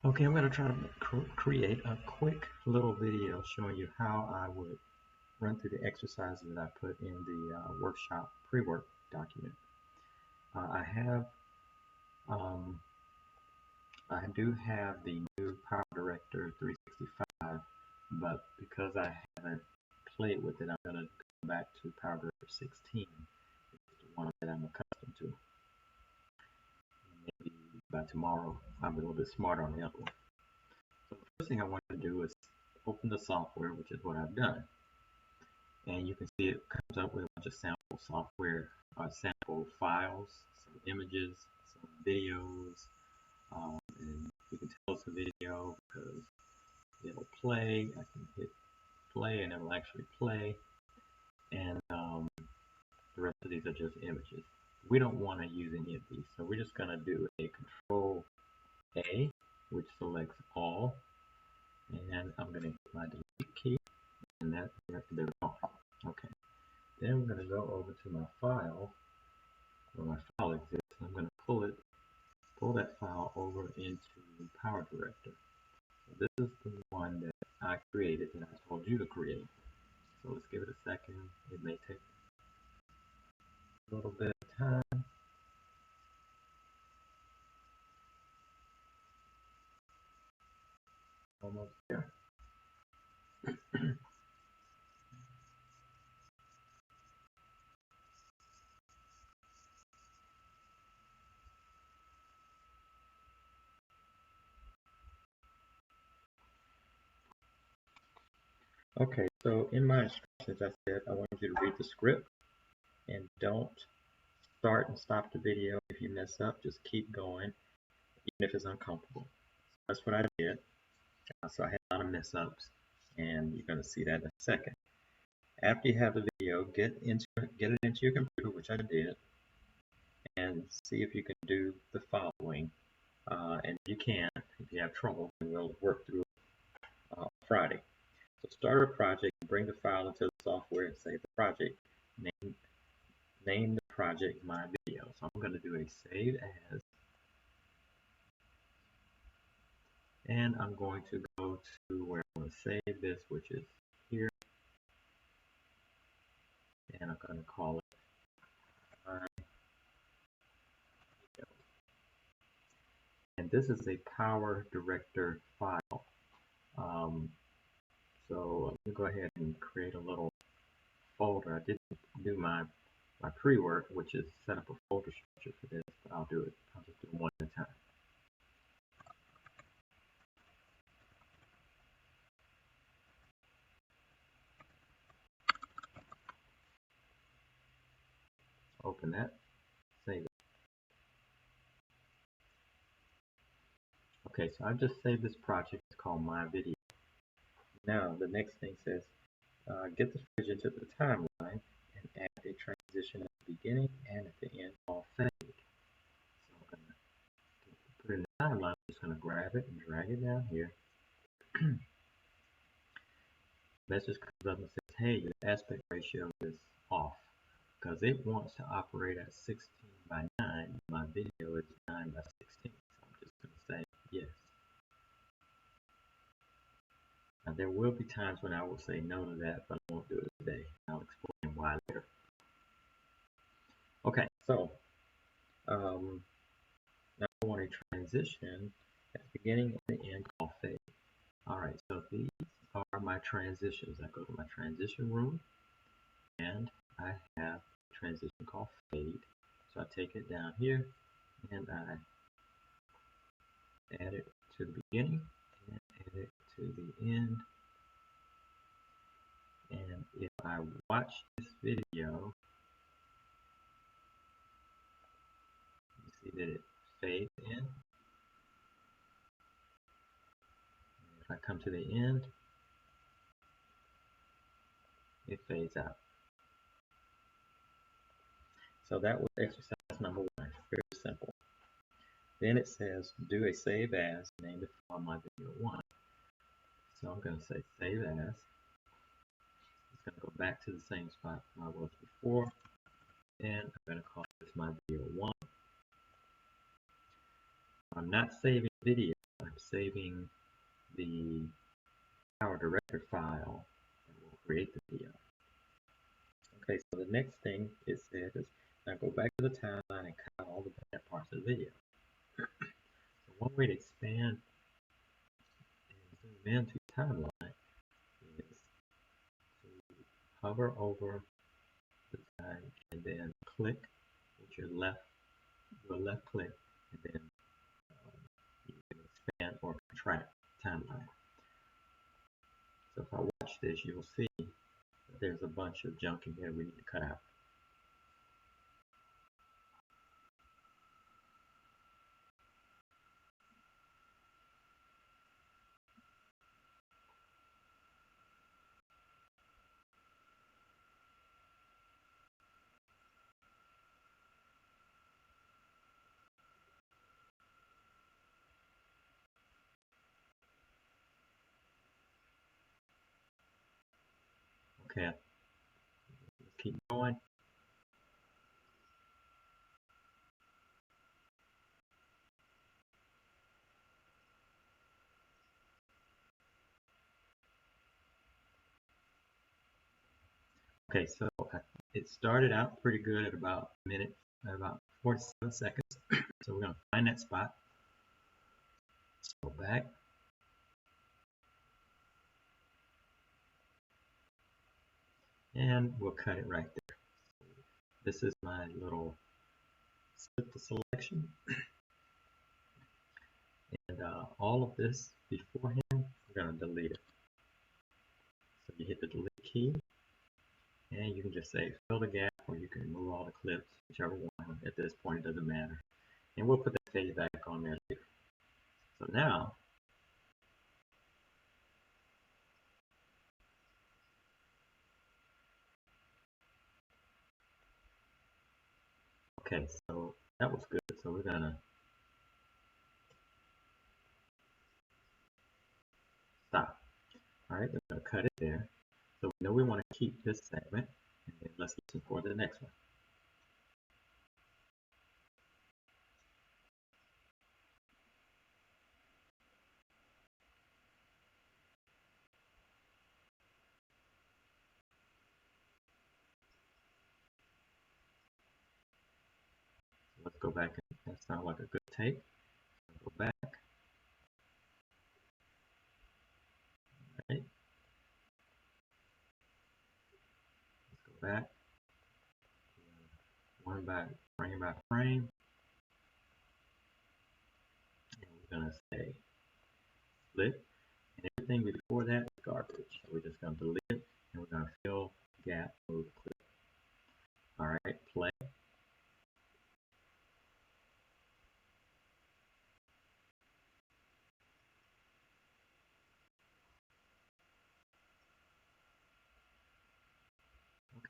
Okay, I'm going to try to create a quick little video showing you how I would run through the exercises that I put in the workshop pre-work document. Um, I do have the new Power Director 365, but because I haven't played with it, I'm going to go back to Power Director 16, which is the one that I'm accustomed to. Maybe by tomorrow, I'll be a little bit smarter on the other one. So the first thing I want to do is open the software, which is what I've done. And you can see it comes up with a bunch of sample software, sample files, some images, some videos, and you can tell it's a video because it'll play. I can hit play and it'll actually play, and the rest of these are just images. We don't want to use any of these, so we're just going to do a Control A, which selects all, and I'm going to hit my delete key, and there we go. Okay. Then I'm going to go over to my file, where my file exists. I'm going to pull that file over into Power Director. So this is the one that I created that I told you to create. So let's give it a second. It may take a little bit of time. Almost there. Okay, so in my instructions, I said I want you to read the script and don't start and stop the video if you mess up. Just keep going, even if it's uncomfortable. That's what I did. So I had a lot of mess ups, and you're going to see that in a second. After you have the video, get it into your computer, which I did, and see if you can do the following. And if you can't, if you have trouble, then we'll work through it Friday. So start a project, bring the file into the software, and save the project. Name the project My Video. So I'm going to do a save as, and I'm going to go to where I'm going to save this, which is here, and I'm going to call it My Video. And this is a Power Director file. So let me go ahead and create a little folder. I didn't do my pre-work, which is set up a folder structure for this, but I'll do it. I'll just do it one at a time. Open that, save it. Okay, so I've just saved this project. It's called My Video. Now the next thing says, get the footage into the timeline and add a transition at the beginning and at the end called fade. So I'm going to put it in the timeline. I'm just going to grab it and drag it down here. Message comes up and says, hey, your aspect ratio is off because it wants to operate at 16:9. My video is 9:16. So I'm just going to say yes. Now there will be times when I will say no to that, but I won't do it today. I'll explain why later. Okay, so now I want a transition at the beginning and the end called fade. Alright, so these are my transitions. I go to my transition room and I have a transition called fade. So I take it down here and I add it to the beginning and add it to the end. And if I watch this video, you see that it fades in. And if I come to the end, it fades out. So that was exercise number 1. Very simple. Then it says do a save as, name the file My Video 1. So I'm going to say save as. It's going to go back to the same spot I was before, and I'm going to call this My Video 1. I'm not saving video. I'm saving the Power Director file that will create the video. Okay, so the next thing it said is now go back to the timeline and cut all the bad parts of the video. So one way to expand and zoom into timeline is to hover over the time and then click with your left click, and then you can expand or contract timeline. So if I watch this, you'll see that there's a bunch of junk in here we need to cut out. Okay, let's keep going. Okay, so it started out pretty good at about a minute, about 47 seconds. So we're going to find that spot. Let's go back. And we'll cut it right there. This is my little split the selection. And all of this beforehand, we're going to delete it. So you hit the delete key, and you can just say fill the gap, or you can remove all the clips, whichever one. At this point, it doesn't matter. And we'll put that page back on there later. So now, okay, so that was good. So we're going to stop. All right, we're going to cut it there. So we know we want to keep this segment, and then let's listen for the next one. So let's go back, and that sounds like a good take. Go back. All right. Let's go back. One by frame. And we're going to say split. And everything before that is garbage. So we're just going to delete it, and we're going to fill gap, move clip. All right, play.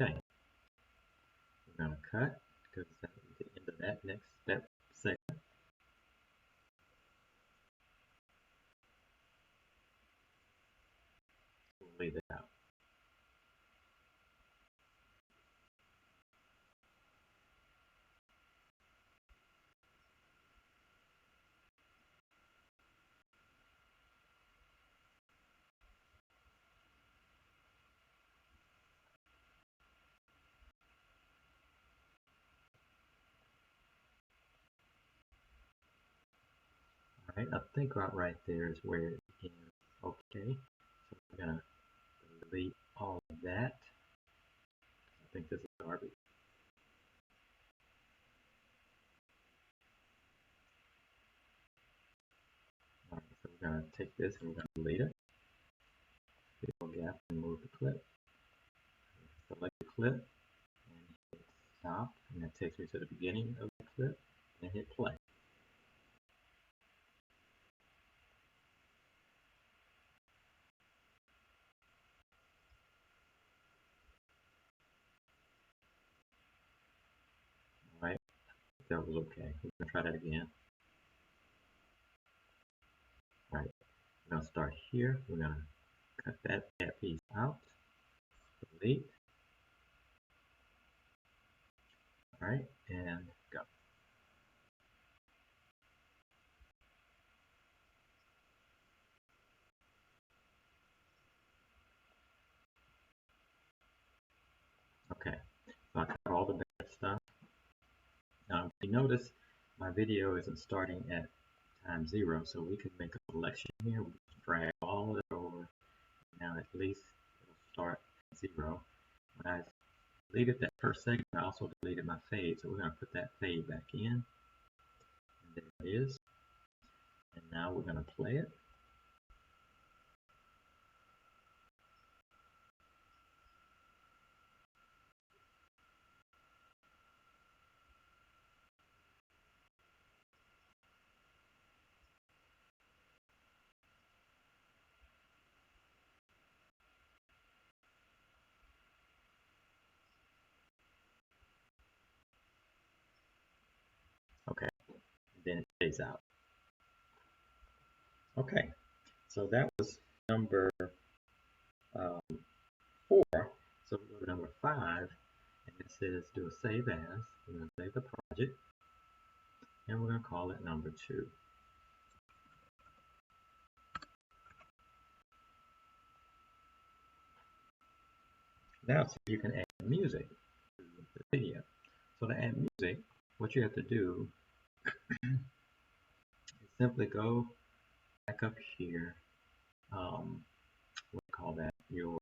Okay. We're going to cut because that's the end of that next step segment. We'll leave it out. All right, I think right there is where it begins. Okay, so we're going to delete all of that. I think this is garbage. All right, so we're going to take this and we're going to delete it. Fill gap and move the clip. Select the clip and hit stop, and that takes me to the beginning of the clip, and hit play. All right, that was okay. We're going to try that again. All right, we're going to start here. We're going to cut that piece out, delete. All right, and go. stuff. You notice my video isn't starting at time 0, so we can make a selection here. We can drag all of it over. Now at least it'll start at 0. When I deleted that first segment, I also deleted my fade, so we're going to put that fade back in. And there it is. And now we're going to play it. Okay, then it fades out. Okay, so that was number 4. So we go to number 5, and it says do a save as. We're going to save the project, and we're going to call it number 2. Now, so you can add music to the video. So to add music, what you have to do is simply go back up here. What do you call that? Your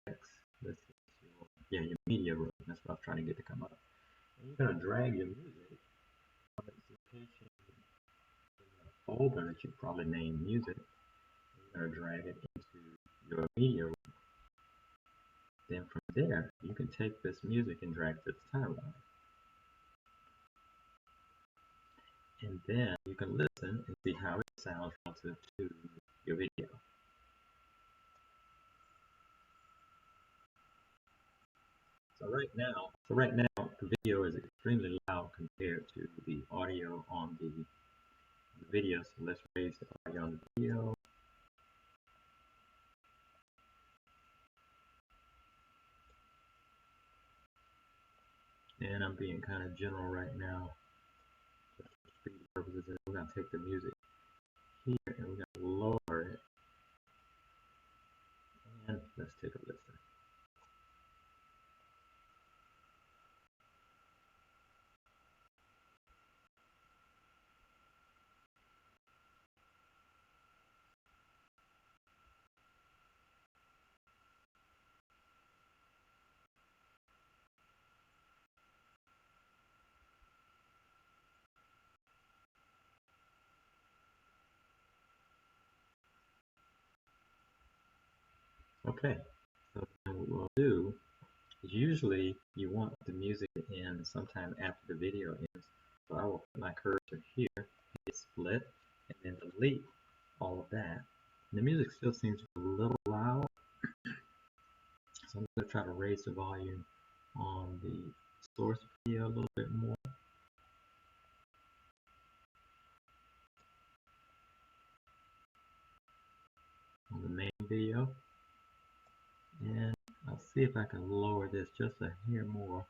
this is your media room. That's what I was trying to get to come up. And you're going to drag your music from its location in a folder that you probably named music. You're going to drag it into your media room. Then from there, you can take this music and drag it to the timeline. And then you can listen and see how it sounds relative to your video. So right now, the video is extremely loud compared to the audio on the video. So let's raise the audio on the video. And I'm being kind of general right now, just for speed purposes. And we're going to take the music here and we're going to lower it. And let's take a listen. Okay, so then what we'll do is usually you want the music to end sometime after the video ends. So I will put my cursor here, hit split, and then delete all of that. And the music still seems a little loud, so I'm going to try to raise the volume on the source video a little bit more. On the main video. And I'll see if I can lower this just a hair more.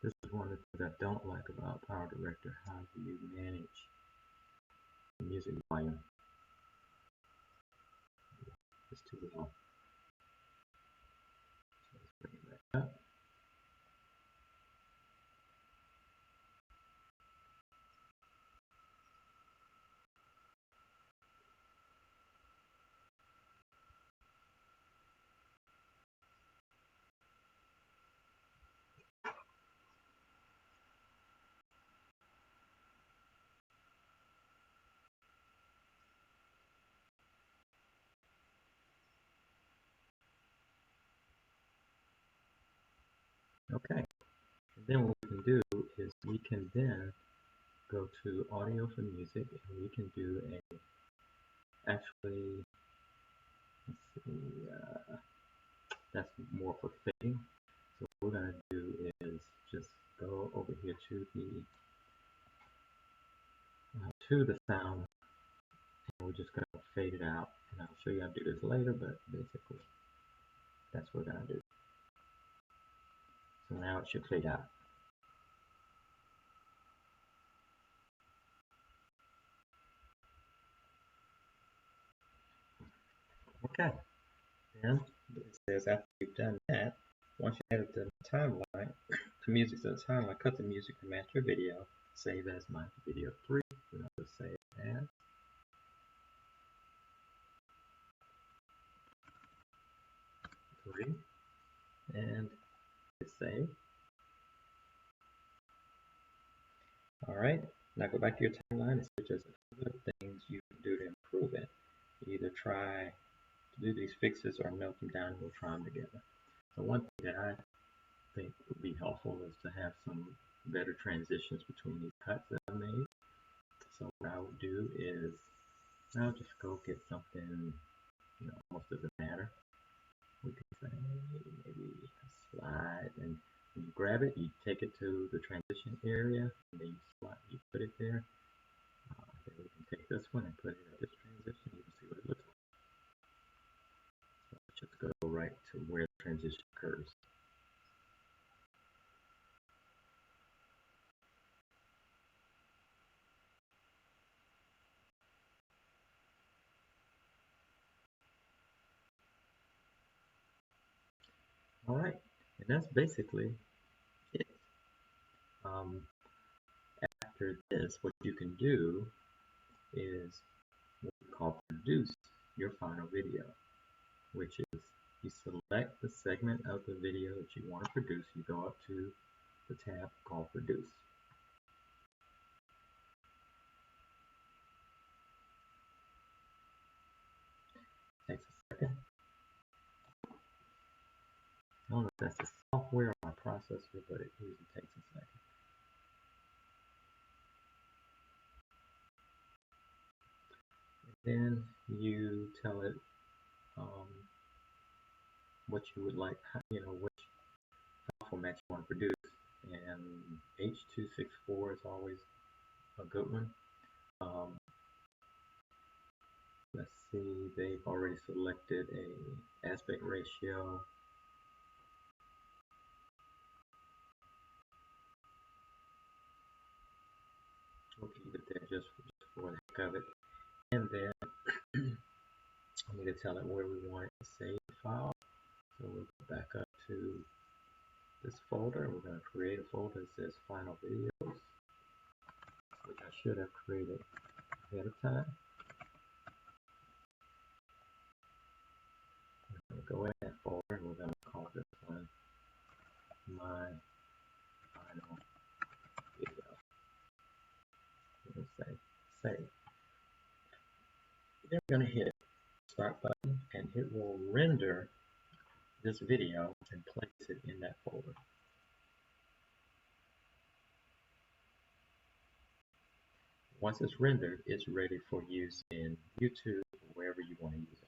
This is one of the things I don't like about Power Director. How do you manage the music volume? It's too low. So let's bring it back up. Okay. And then what we can do is we can then go to audio for music, and we can do actually, let's see, that's more for fading. So what we're going to do is just go over here to the sound, and we're just going to fade it out. And I'll show you how to do this later, but basically that's what we're going to do. So now it should fade out. Okay, then it says after you've done that, once you edit the timeline, the music to the timeline, cut the music to match your video, save as my video 3. We're going to save as 3 and hit save. Alright, now go back to your timeline and see just a couple of things you can do to improve it. Either try to do these fixes or melt them down and we'll try them together. So one thing that I think would be helpful is to have some better transitions between these cuts that I made. So what I would do is I'll just go get something, almost doesn't matter. We can say maybe a slide, and when you grab it, you take it to the transition area, and then you put it there. Then we can take this one and put it at this transition. You can see what it looks like. So let's just go right to where the transition occurs. All right, and that's basically it. After this, what you can do is what we call produce your final video, which is you select the segment of the video that you want to produce. You go up to the tab called Produce. Takes a second. I don't know if that's the software or my processor, but it usually takes a second. And then you tell it what you would like, which file format you want to produce. And H.264 is always a good one. Let's see, they've already selected a aspect ratio. We'll keep it there just for the heck of it. And then I need to tell it where we want it to save the file. So we'll go back up to this folder. We're going to create a folder that says Final Videos, which I should have created ahead of time. We're going to go in that folder and we're going to call this one My Final Video. We're going to say Save. Then we're going to hit Start button and it will render this video and place it in that folder. Once it's rendered, it's ready for use in YouTube or wherever you want to use it.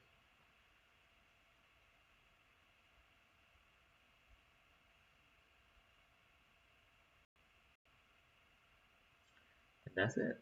And that's it.